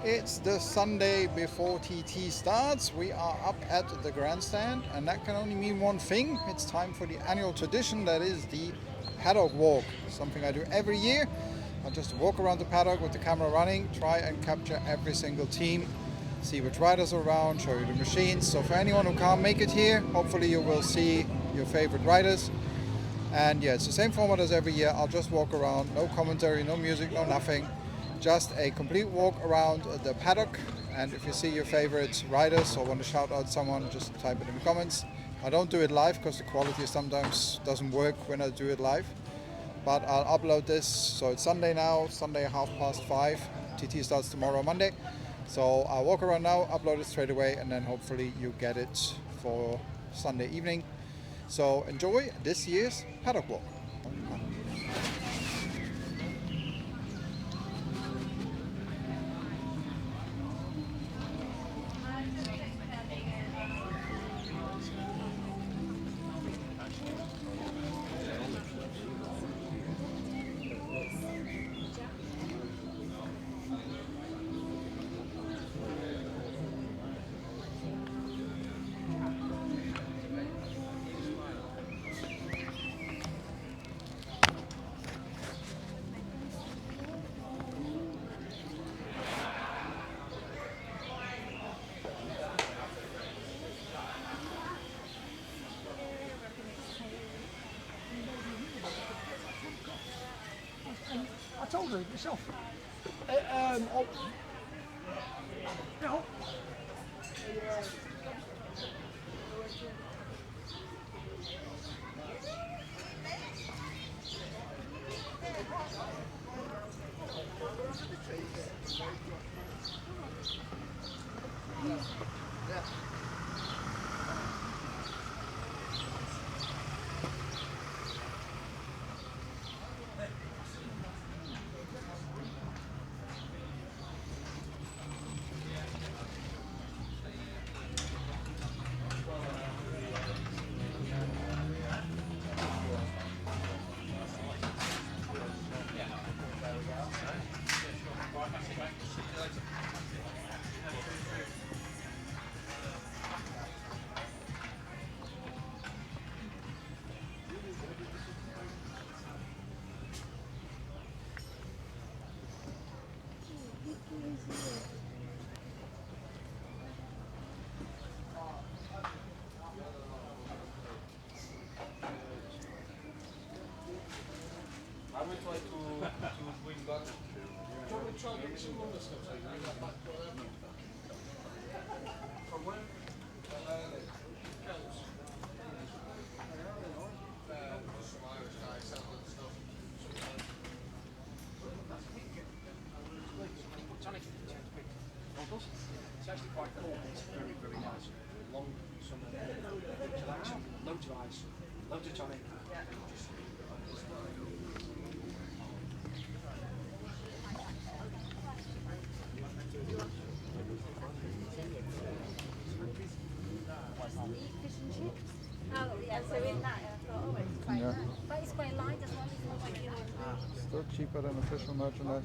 It's the Sunday before TT starts. We are up at the Grandstand, and that can only mean one thing. It's time for the annual tradition that is the Paddock walk. Something I do every year. I just walk around the paddock with the camera running, try and capture every single team, see which riders are around, show you the machines. So for anyone who can't make it here, hopefully you will see your favorite riders. And yeah, it's the same format as every year. I'll just walk around, no commentary, no music, no nothing. Just a complete walk around the paddock. And if you see your favorite riders or want to shout out someone, just type it in the comments. I don't do it live because the quality sometimes doesn't work when I do it live. But I'll upload this. So it's Sunday now, Sunday 5:30. TT starts tomorrow, Monday. So I'll walk around now, upload it straight away, and then hopefully you get it for Sunday evening. So enjoy this year's paddock walk. I told her myself. Oh, no. I will try to bring back. Shall we try to get some other stuff? So you bring that back for them? From where? Kells. Some Irish guys selling stuff. Tonic. It's actually quite cool. It's very, very nice. Long summer, chillaxing, loads of ice, loads of tonic. Fish and chips. Oh, yeah, so in that, I thought, oh, it's quite Yeah. nice. But it's quite light as well, it's not like you Still cheaper than official merchandise.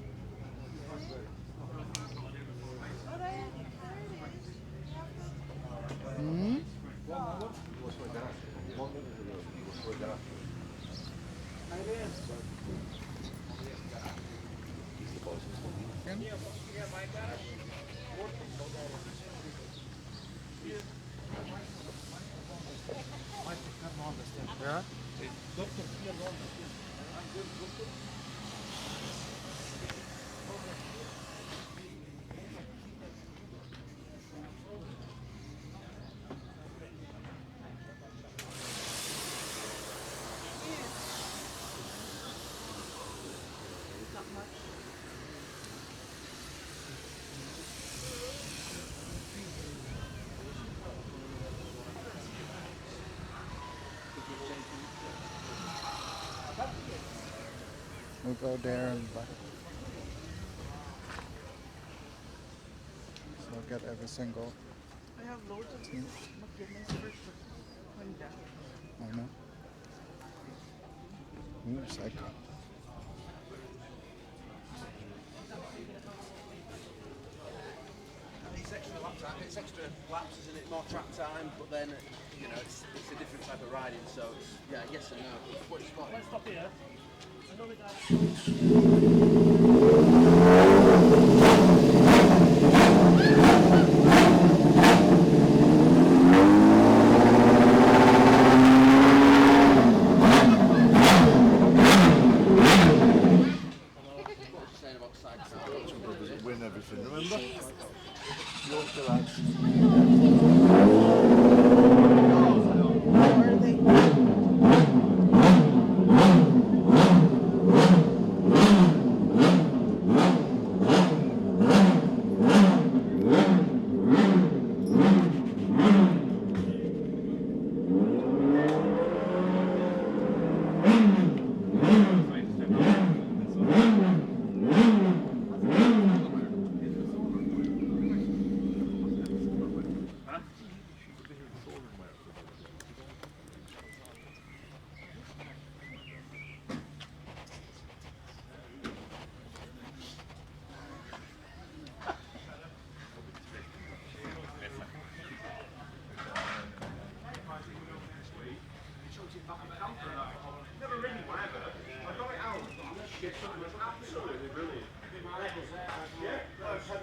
Hmm? Yeah? We'll go there and back. So I'll get every single I have loads of team. McGinnis for Honda. I know. Ooh, psycho. track. It's extra laps, isn't it? More track time, but then you know it's a different type of riding. So it's, yeah, yes and no. What do you spot? Let's stop here. Another guy. Win everything, remember? Yorkshire lads. Where are they?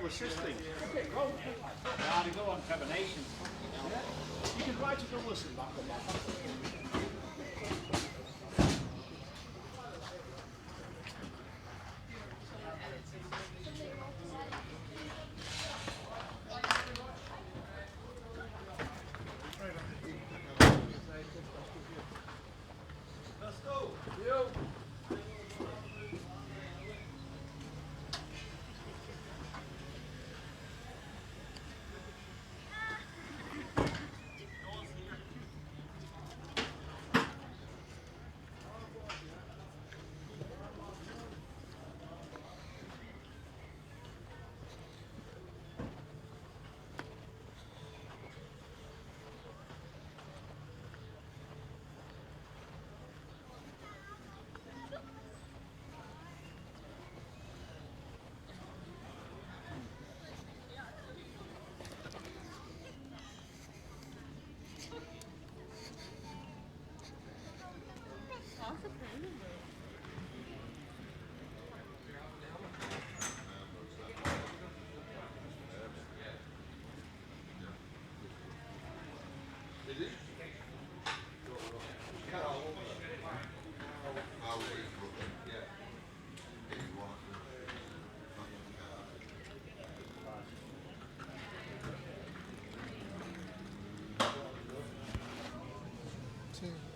Assisting. How to go on combinations. You can write a listen back on that.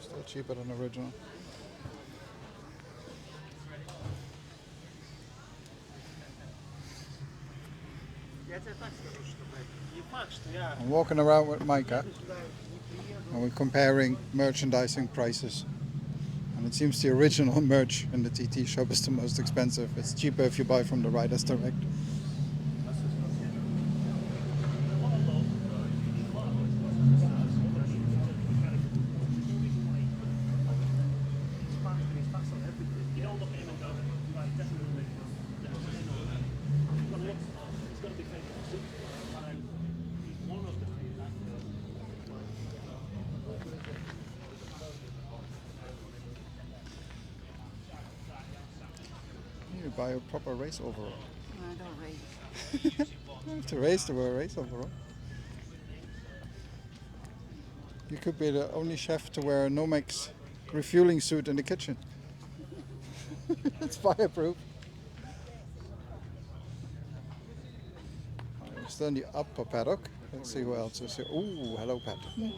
Still cheaper than original. I'm walking around with Micah and we're comparing merchandising prices. And it seems the original merch in the TT shop is the most expensive. It's cheaper if you buy from the riders direct. You buy a proper race overall. I don't race. You have to race to wear a race overall. You could be the only chef to wear a Nomex refueling suit in the kitchen. It's fireproof. We're still in the upper paddock. Let's see who else is here. Ooh, hello, Pat. Ooh,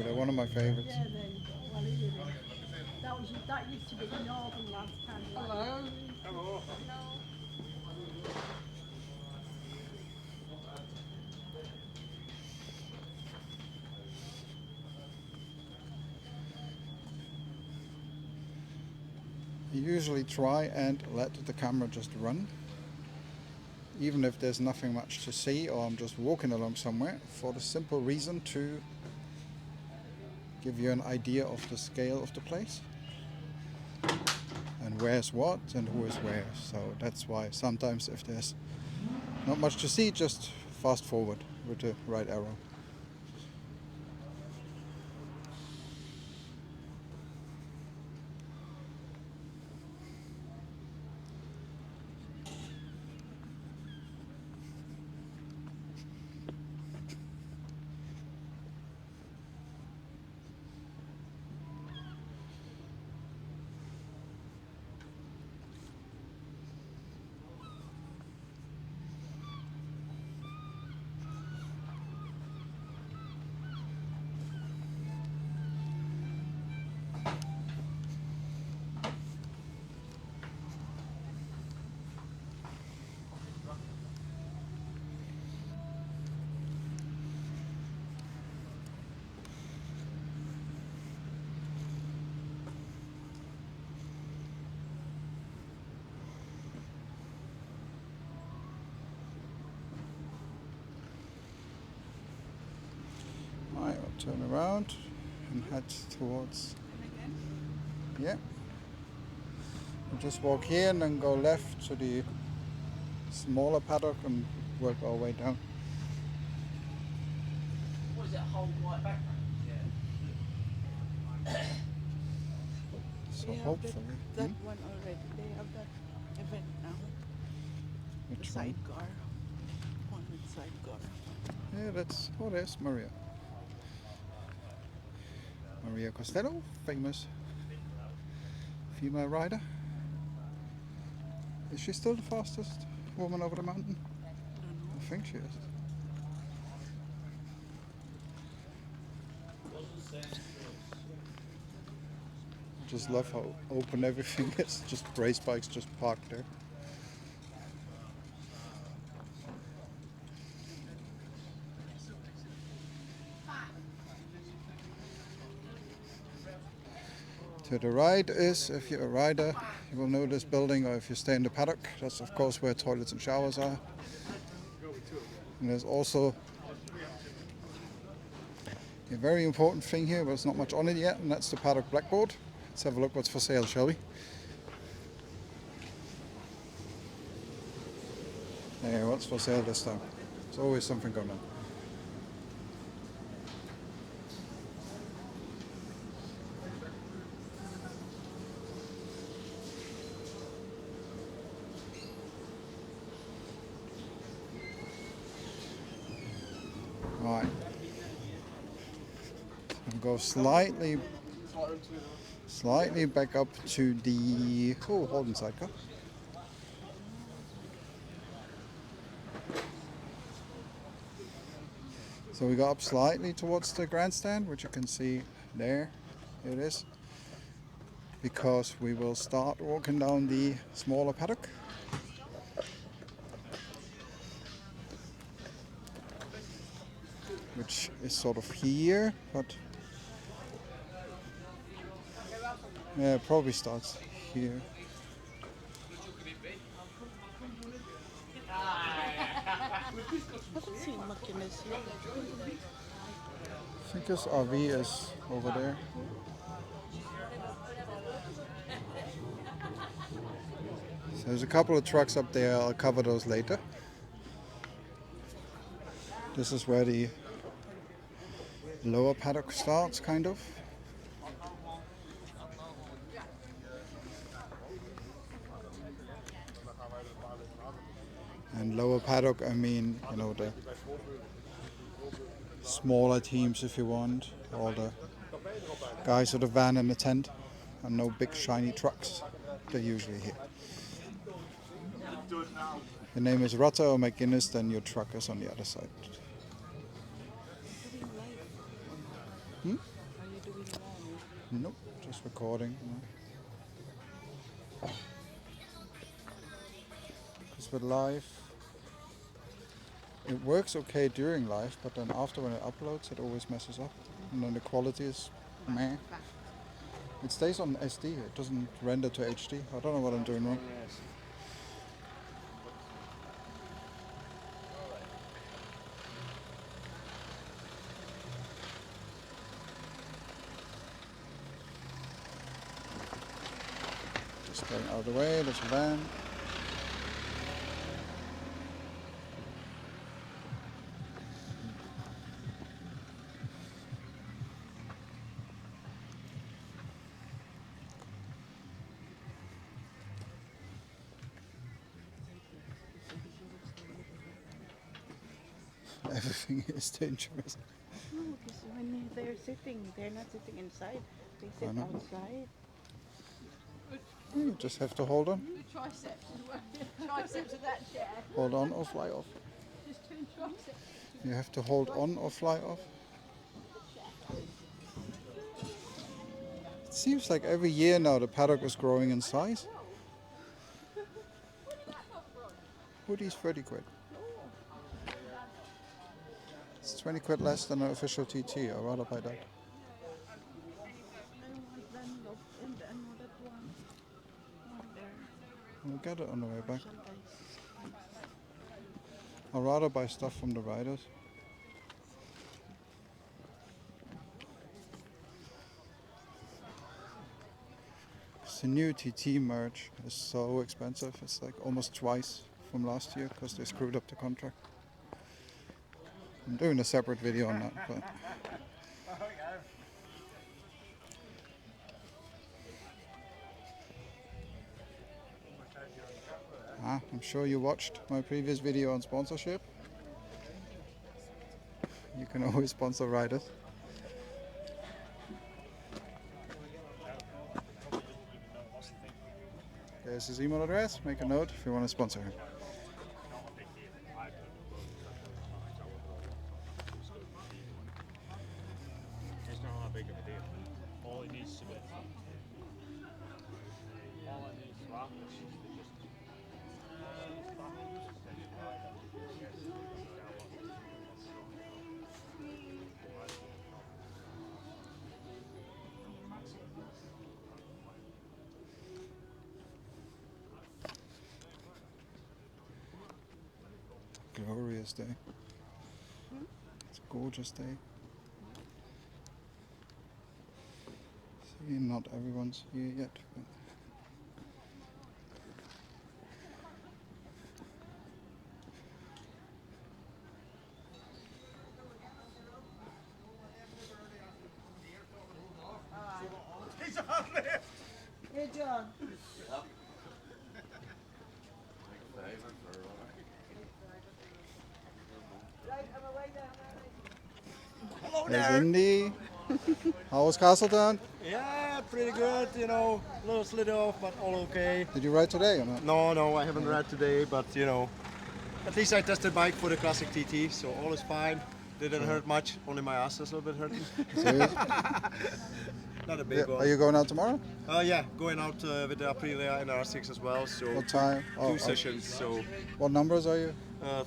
they're one of my favorites. That used to be the northern last time. Hello. Hello. I usually try and let the camera just run, even if there's nothing much to see or I'm just walking along somewhere, for the simple reason to give you an idea of the scale of the place. And where's what and who is where. So that's why sometimes if there's not much to see, just fast forward with the right arrow. Right, I'll turn around and head towards. Yeah. We'll just walk here and then go left to the smaller paddock and work our way down. What is it, a whole white background? So They have hopefully. that one already. They have that event now. The Which one? sidecar. One with sidecar. Yeah, that's. Oh, there's Maria. Maria Costello, famous female rider. Is she still the fastest woman over the mountain? I think she is. I just love how open everything is. Just race bikes just parked there. To the right is, if you're a rider, you will know this building, or if you stay in the paddock, that's of course where toilets and showers are. And there's also a very important thing here, but it's not much on it yet, and that's the paddock blackboard. Let's have a look what's for sale, shall we? Yeah, what's for sale this time? There's always something going on. Right. We'll go slightly back up to the Holden sidecar. So we go up slightly towards the grandstand, which you can see there. It is. Because we will start walking down the smaller paddock. Which is sort of here, but yeah, it probably starts here. Haven't seen McInnes yet. I think this RV is over there. So there's a couple of trucks up there, I'll cover those later. This is where the lower paddock starts, kind of. And lower paddock, I mean, you know, the smaller teams if you want, all the guys with a van and a tent, and no big shiny trucks. They're usually here. Your name is Rutter or McGuinness, then your truck is on the other side. Are you doing live? Nope, just recording. Because with live, it works okay during live, but then after when it uploads, it always messes up. And then the quality is meh. It stays on SD, it doesn't render to HD. I don't know what I'm doing wrong. Just getting out of the way, there's a van. Everything is dangerous. No, because when they're sitting, they're not sitting inside. They sit know. outside. You just have to hold on. Triceps of that chair. Hold on or fly off. Just two triceps. You have to hold on or fly off. It seems like every year now the paddock is growing in size. Hoodie's 30 quid. It's 20 quid less than an official TT. I'd rather buy that. I want Dunlop and another one. One there. We'll get it on the way back. Shall I'd rather buy stuff from the riders. The new TT merch is so expensive. It's like almost twice from last year because they screwed up the contract. I'm doing a separate video on that, but I'm sure you watched my previous video on sponsorship. You can always sponsor riders. There's his email address. Make a note if you want to sponsor him. It's not that big of a deal. All it needs to be. All it needs to happen is just Glorious day. It's a gorgeous day. See, not everyone's here yet. But Hey, John. there's Indy. How was Castleton? Yeah, pretty good, you know, a little slid off, but all okay. Did you ride today or not? No, I haven't read today, but you know, at least I tested bike for the classic TT, so all is fine. Didn't hurt much, only my ass is a little bit hurting. Serious? Not a big Are one. you going out tomorrow? Yeah, going out with the Aprilia and R6 as well, so What time? two sessions, so What numbers are you?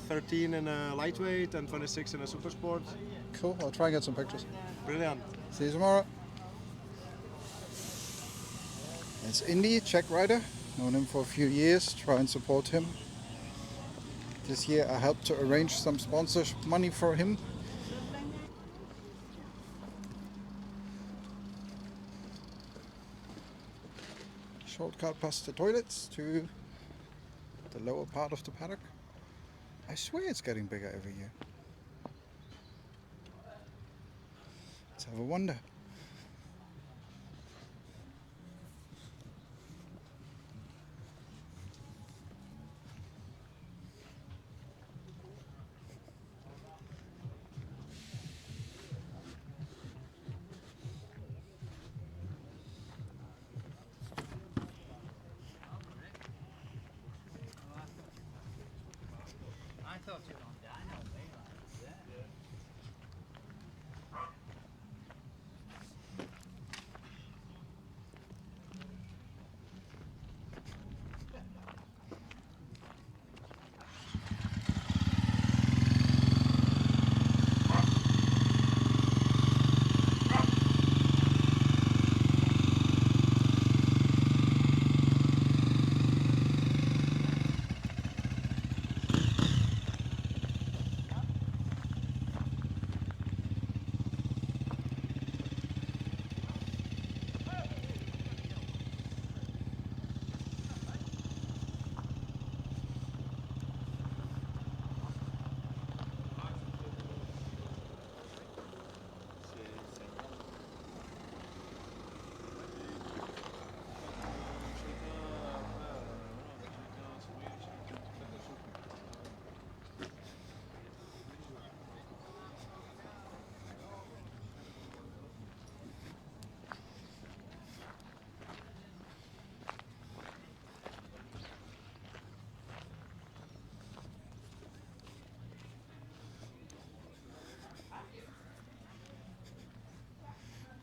13 in a lightweight and 26 in a super sport. Cool. I'll try and get some pictures. Brilliant. See you tomorrow. It's Indy, Czech rider. Known him for a few years. Try and support him. This year I helped to arrange some sponsorship money for him. Shortcut past the toilets to the lower part of the paddock. I swear it's getting bigger every year. Let's have a wonder.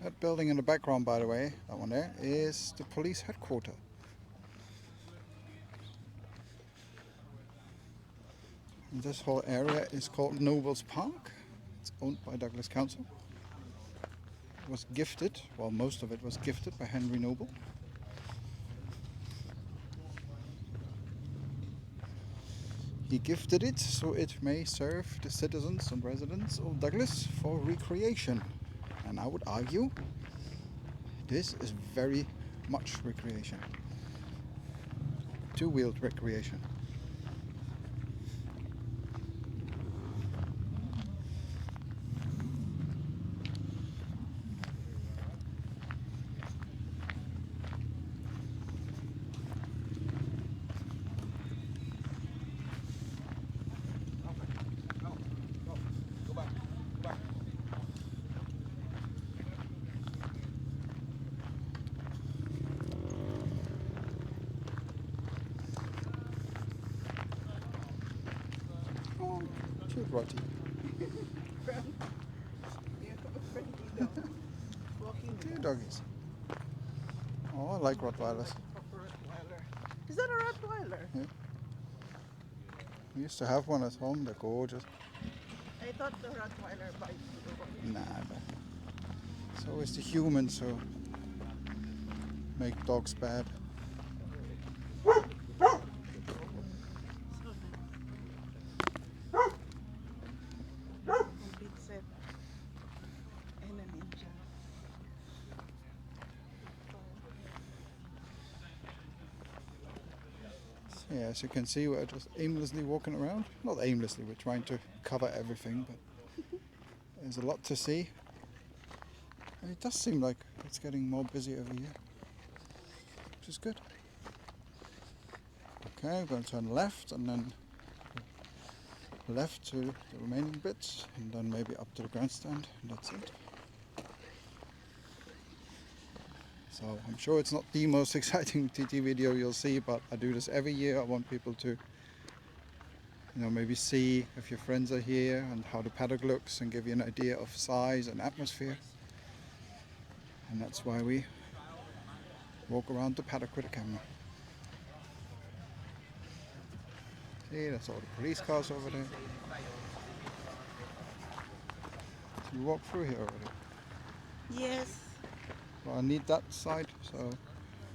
That building in the background, by the way, that one there, is the police headquarters. And this whole area is called Nobles Park. It's owned by Douglas Council. It was gifted, well, most of it was gifted by Henry Noble. He gifted it so it may serve the citizens and residents of Douglas for recreation. And I would argue this is very much recreation. Two-wheeled recreation. Oh, cute Rotty. You have a friendly dog. Walking Two doggies. Oh, I like Rottweilers. proper Rottweiler. Is that a Rottweiler? Yeah. We used to have one at home, they're gorgeous. I thought the Rottweiler bites the dog. Nah, but so is the humans who make dogs bad. So nice. A big set and a ninja. So yeah, as you can see, we're just aimlessly walking around. Not aimlessly, we're trying to cover everything, but there's a lot to see. And it does seem like it's getting more busy every year, which is good. Okay, we're going to turn left and then left to the remaining bits, and then maybe up to the grandstand, and that's it. So I'm sure it's not the most exciting TT video you'll see, but I do this every year. I want people to, maybe see if your friends are here and how the paddock looks and give you an idea of size and atmosphere. And that's why we walk around the paddock with a camera. See, that's all the police cars over there. So you walk through here already. Yes, Well, I need that side, so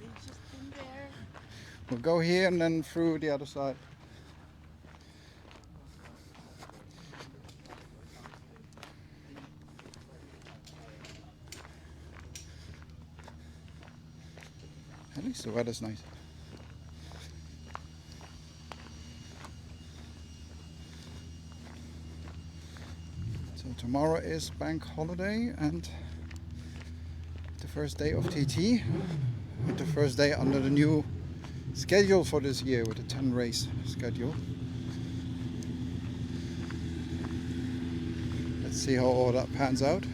it's just in there. we'll go here and then through the other side. At least the weather's nice. So tomorrow is bank holiday and the first day of TT, and the first day under the new schedule for this year with the 10 race schedule. Let's see how all that pans out.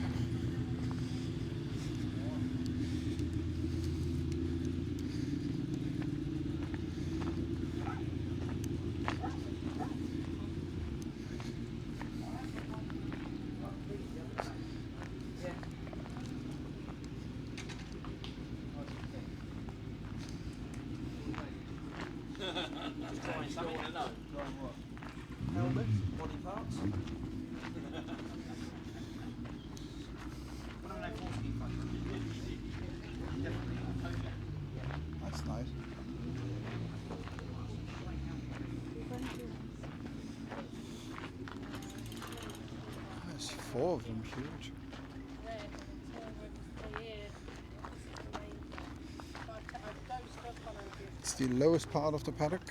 Helmet, body parts. That's nice. There's 4 of them, huge. It's the lowest part of the paddock.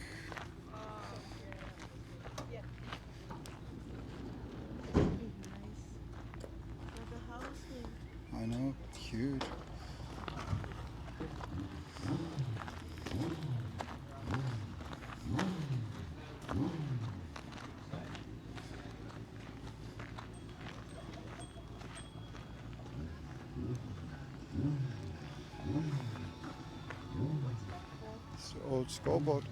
I know, it's huge. It's the old scoreboard.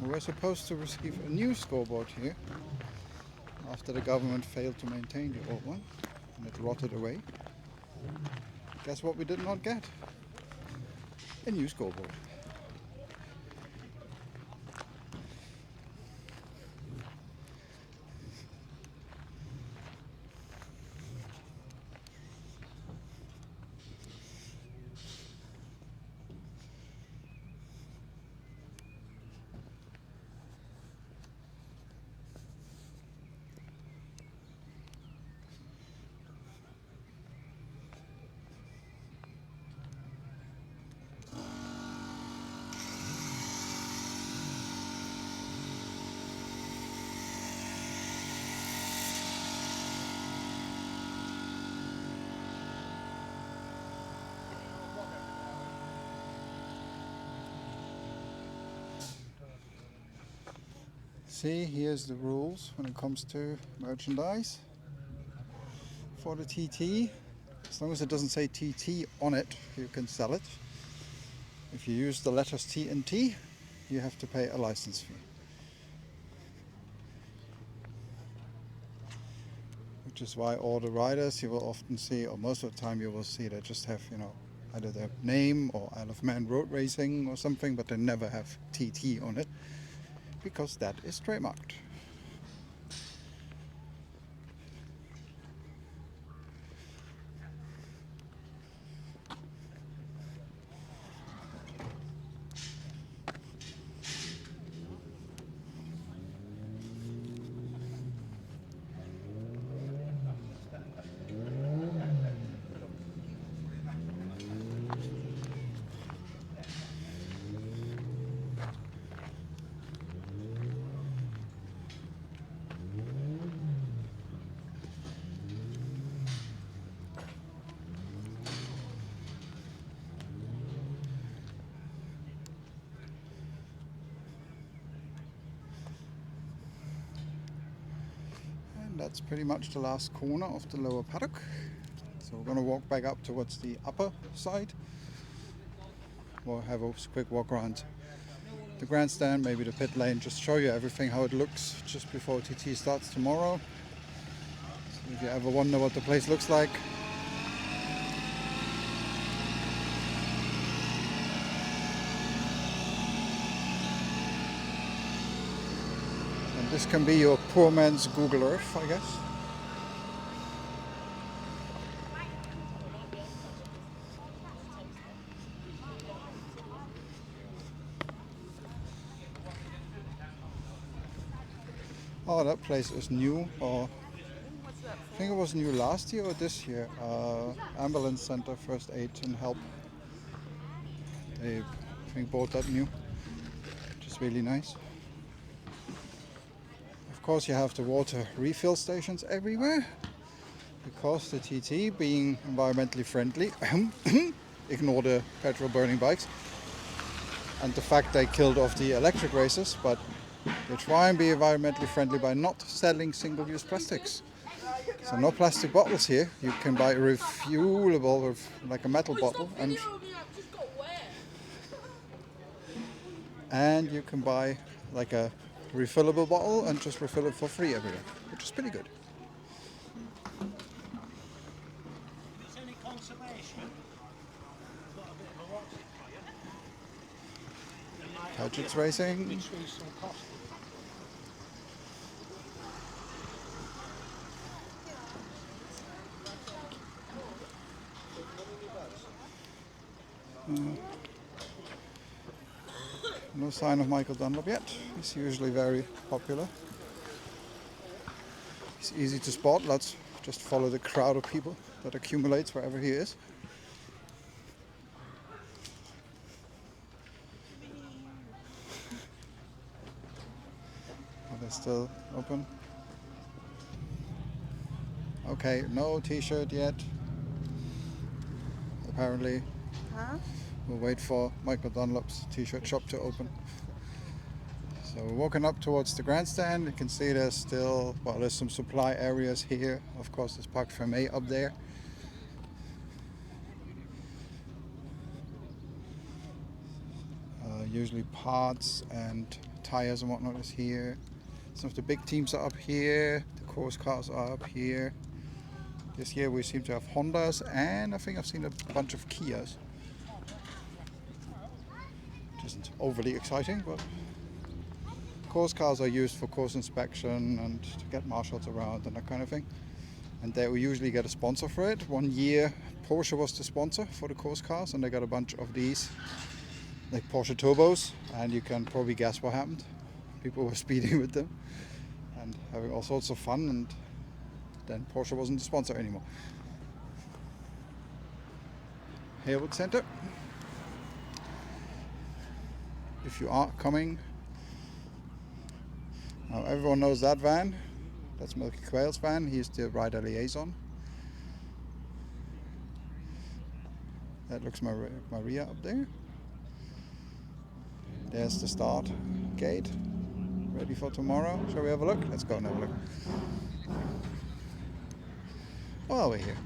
We're supposed to receive a new scoreboard here, after the government failed to maintain the old one and it rotted away. Guess what we did not get? A new scoreboard. See, here's the rules when it comes to merchandise for the TT. As long as it doesn't say TT on it, you can sell it. If you use the letters T and T, you have to pay a license fee. Which is why all the riders you will often see, or most of the time you will see, they just have, you know, either their name or Isle of Man Road Racing or something, but they never have TT on it, because that is trademarked. And that's pretty much the last corner of the lower paddock. So we're going to walk back up towards the upper side. We'll have a quick walk around the grandstand, maybe the pit lane, just show you everything, how it looks just before TT starts tomorrow. So if you ever wonder what the place looks like. And this can be your poor man's Google Earth, I guess. Oh, that place is new, or I think it was new last year or this year. Ambulance Center, First Aid and Help. They, I think, bought that new, which is really nice. Of course, you have the water refill stations everywhere, because the TT, being environmentally friendly, ignore the petrol burning bikes, and the fact they killed off the electric races, but they try and be environmentally friendly by not selling single-use plastics. So no plastic bottles here. You can buy a refuelable, with like a metal bottle, and you can buy like a refillable bottle and just refill it for free everywhere, which is pretty good. It's any conservation. Got a bit of a what's it for you? Paddock Racing. Which was some cost. No sign of Michael Dunlop yet. He's usually very popular. He's easy to spot. Let's just follow the crowd of people that accumulates wherever he is. Are they still open? Okay, no t-shirt yet. Apparently. Huh? We'll wait for Michael Dunlop's t-shirt shop to open. So we're walking up towards the grandstand. You can see there's still, well, there's some supply areas here. Of course, there's Parc Fermé up there. Usually parts and tires and whatnot is here. Some of the big teams are up here. The course cars are up here. This year we seem to have Hondas, and I think I've seen a bunch of Kias. Which isn't overly exciting, but course cars are used for course inspection and to get marshals around and that kind of thing. And they will usually get a sponsor for it. One year Porsche was the sponsor for the course cars, and they got a bunch of these, like Porsche Turbos, and you can probably guess what happened. People were speeding with them and having all sorts of fun, and then Porsche wasn't the sponsor anymore. Haywood Center. If you are coming, now everyone knows that van. That's Milky Quail's van. He's the rider liaison. That looks Maria up there. There's the start gate, ready for tomorrow. Shall we have a look? Let's go and have a look. Well, we're here.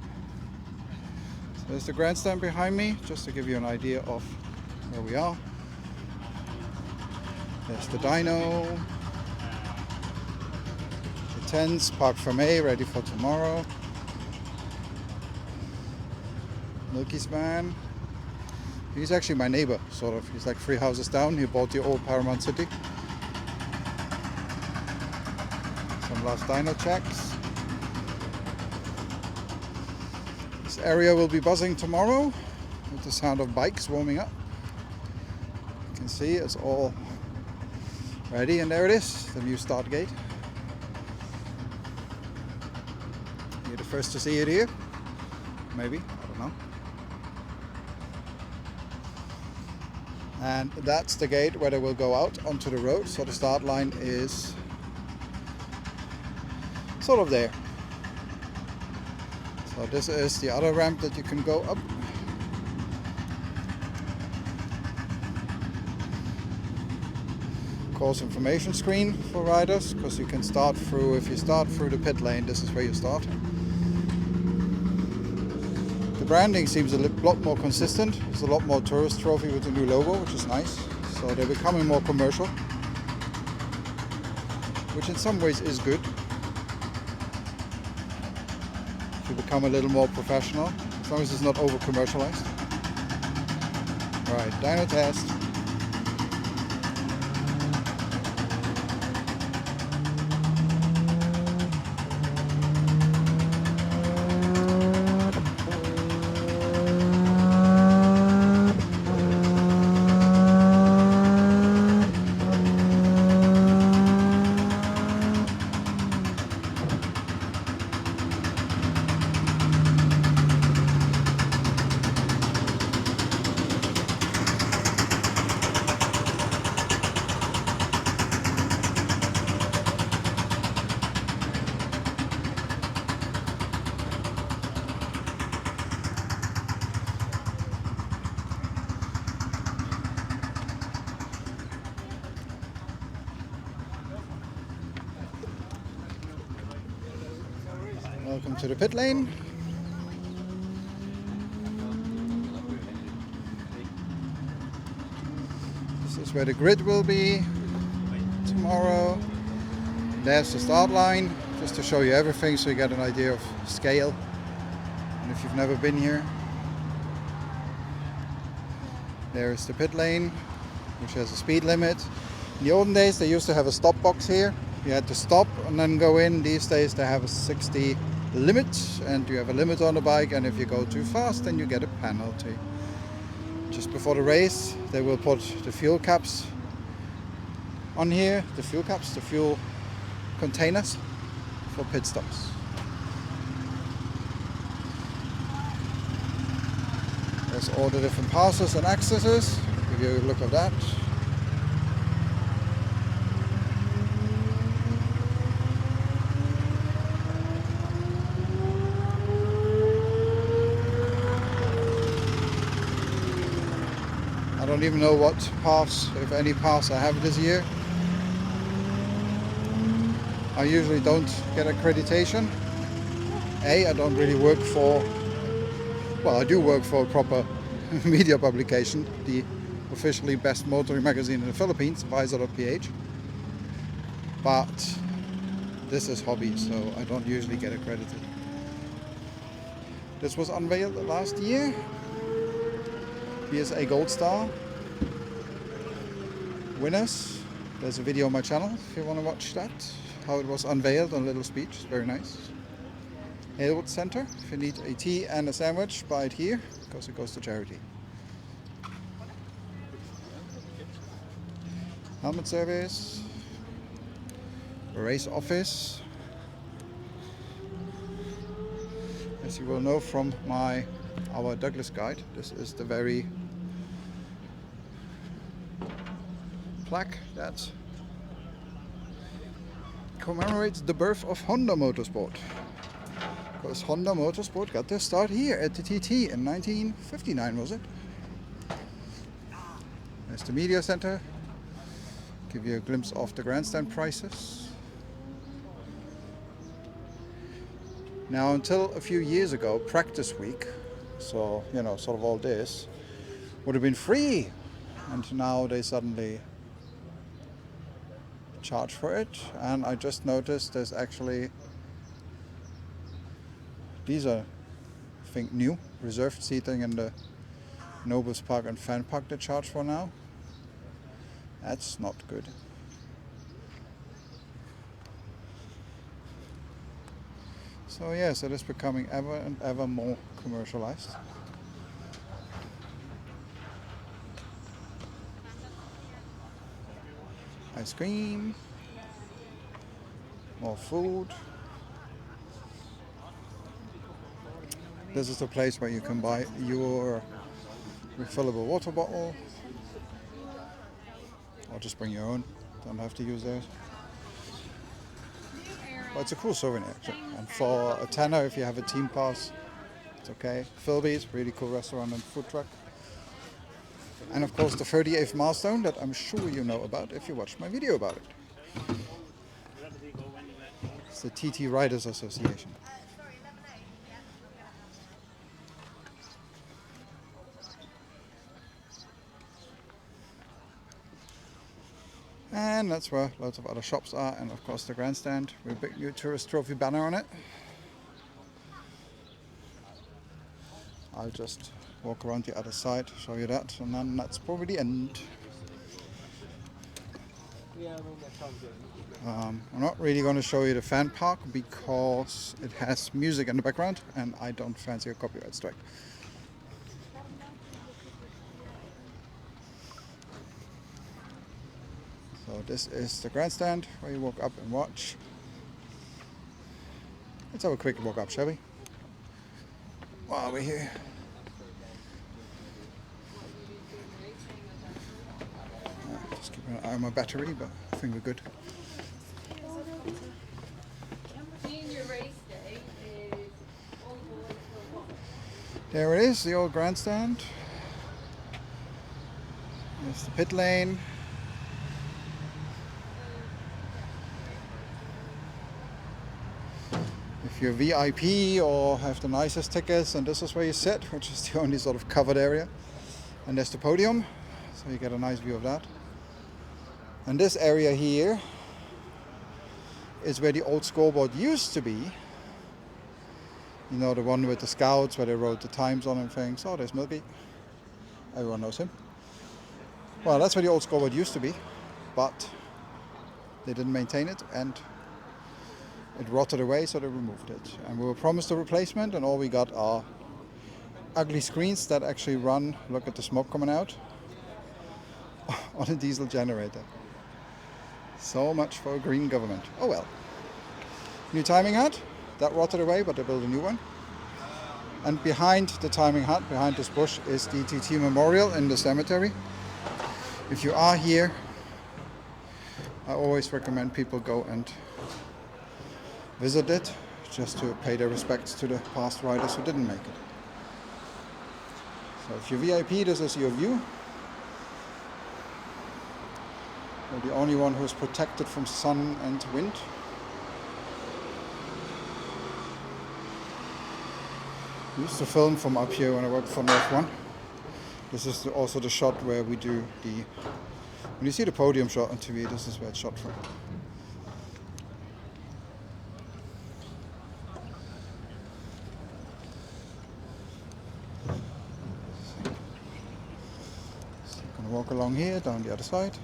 So there's the grandstand behind me, just to give you an idea of where we are. There's the dyno. The tents, Parc Fermé, ready for tomorrow. Milky's van. He's actually my neighbor, sort of. He's like 3 houses down. He bought the old Paramount City. Some last dyno checks. This area will be buzzing tomorrow with the sound of bikes warming up. You can see it's all ready, and there it is, the new start gate. You're the first to see it here. Maybe, I don't know. And that's the gate where they will go out onto the road. So the start line is sort of there. So this is the other ramp that you can go up. Course information screen for riders, because you can start through, if you start through the pit lane, this is where you start. The branding seems a lot more consistent. There's a lot more tourist trophy with the new logo, which is nice. So they're becoming more commercial, which in some ways is good. To become a little more professional, as long as it's not over commercialized. Right, dyno test. Welcome to the pit lane. This is where the grid will be tomorrow. There's the start line, just to show you everything so you get an idea of scale. And if you've never been here, there's the pit lane, which has a speed limit. In the olden days, they used to have a stop box here. You had to stop and then go in. These days they have a 60 limit, and you have a limit on the bike, and if you go too fast then you get a penalty. Just before the race they will put the fuel caps on here, the fuel containers for pit stops. There's all the different passes and accesses. Give you a look at that. I don't even know what pass, if any pass I have this year. I usually don't get accreditation. I don't really work for, well, I do work for a proper media publication, the officially best motoring magazine in the Philippines, Visor.ph. But This is hobby, so I don't usually get accredited. This was unveiled last year. Here's a gold star. Winners. There's a video on my channel if you want to watch that. How it was unveiled on a little speech. It's very nice. Haywood Center. If you need a tea and a sandwich, buy it here because it goes to charity. Helmet service. Race office. As you will know from our Douglas guide, this is the very plaque that commemorates the birth of Honda Motorsport. Because Honda Motorsport got their start here at the TT in 1959, was it? There's the media center. Give you a glimpse of the grandstand prices. Now, until a few years ago, practice week, so, you know, sort of all this, would have been free. And now they suddenly charge for it. And I just noticed there's actually, these are, I think, new, reserved seating in the Nobles Park and Fan Park they charge for now. That's not good. So yes, it is becoming ever and ever more commercialized. Ice cream, more food. This is the place where you can buy your refillable water bottle, or just bring your own, don't have to use theirs. Well, it's a cool souvenir actually. And for a tenner, if you have a team pass, it's okay. Philby's, really cool restaurant and food truck. And of course the 38th milestone that I'm sure you know about if you watched my video about it. It's the TT Riders Association. And that's where loads of other shops are, and of course the grandstand with a big new tourist trophy banner on it. I'll just walk around the other side, show you that, and then that's probably the end. I'm not really going to show you the fan park because it has music in the background and I don't fancy a copyright strike. So this is the grandstand where you walk up and watch. Let's have a quick walk up, shall we? While we're here. Just keeping an eye on my battery, but I think we're good. There it is, the old grandstand. There's the pit lane. If you're VIP or have the nicest tickets, and this is where you sit, which is the only sort of covered area. And there's the podium, so you get a nice view of that. And this area here is where the old scoreboard used to be. You know, the one with the scouts where they wrote the times on and things. Oh, there's Milky. Everyone knows him. Well, that's where the old scoreboard used to be, but they didn't maintain it and it rotted away, so they removed it. And we were promised a replacement, and all we got are ugly screens that actually run, look at the smoke coming out, on a diesel generator. So much for a green government. Oh well. New timing hut, that rotted away, but they built a new one. And behind the timing hut, behind this bush, is the TT Memorial in the cemetery. If you are here, I always recommend people go and visit it, just to pay their respects to the past riders who didn't make it. So if you're VIP, this is your view. You're the only one who's protected from sun and wind. I used to film from up here when I worked for North One. This is also the shot where we do the... When you see the podium shot on TV, this is where it's shot from. Walk along here, down the other side.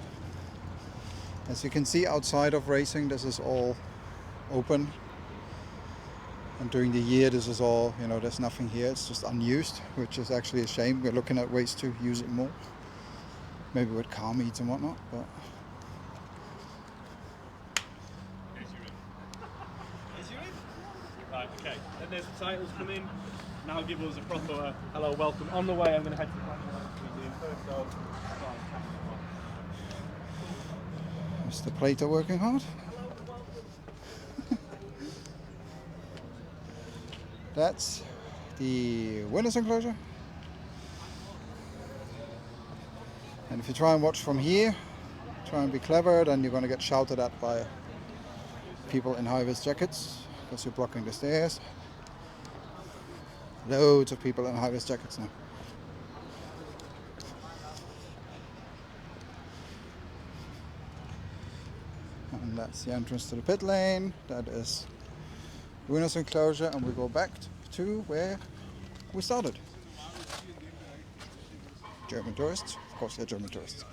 As you can see, outside of racing, this is all open. And during the year, this is all, you know, there's nothing here. It's just unused, which is actually a shame. We're looking at ways to use it more. Maybe with car meets and whatnot, but... Right, okay. Then there's the titles come in. Now give us a proper hello, welcome. On the way, I'm going to head to the museum first, so... Mr. Plater working hard. That's the winner's enclosure. And if you try and watch from here, try and be clever, then you're going to get shouted at by people in high-vis jackets because you're blocking the stairs. Loads of people in high-vis jackets now. And that's the entrance to the pit lane. That is the winner's enclosure, and we go back to where we started. German tourists, of course they're German tourists.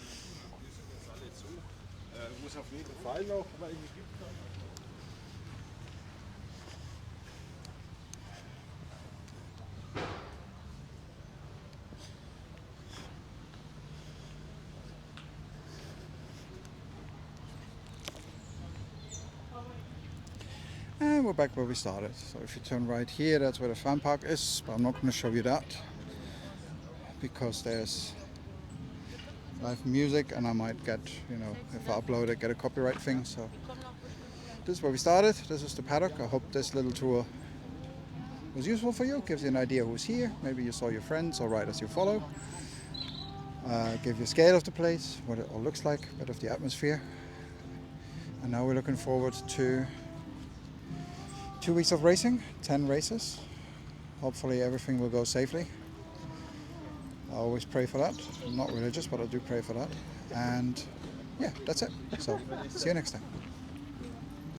And we're back where we started. So if you turn right here, that's where the fan park is, but I'm not going to show you that because there's live music and I might get, you know, if I upload it, get a copyright thing. So this is where we started. This is the paddock. I hope this little tour was useful for you. Gives you an idea who's here. Maybe you saw your friends or riders you follow. Give you a scale of the place, what it all looks like, a bit of the atmosphere. And now we're looking forward to 2 weeks of racing, 10 races. Hopefully everything will go safely. I always pray for that. I'm not religious, but I do pray for that. And yeah, that's it. So see you next time.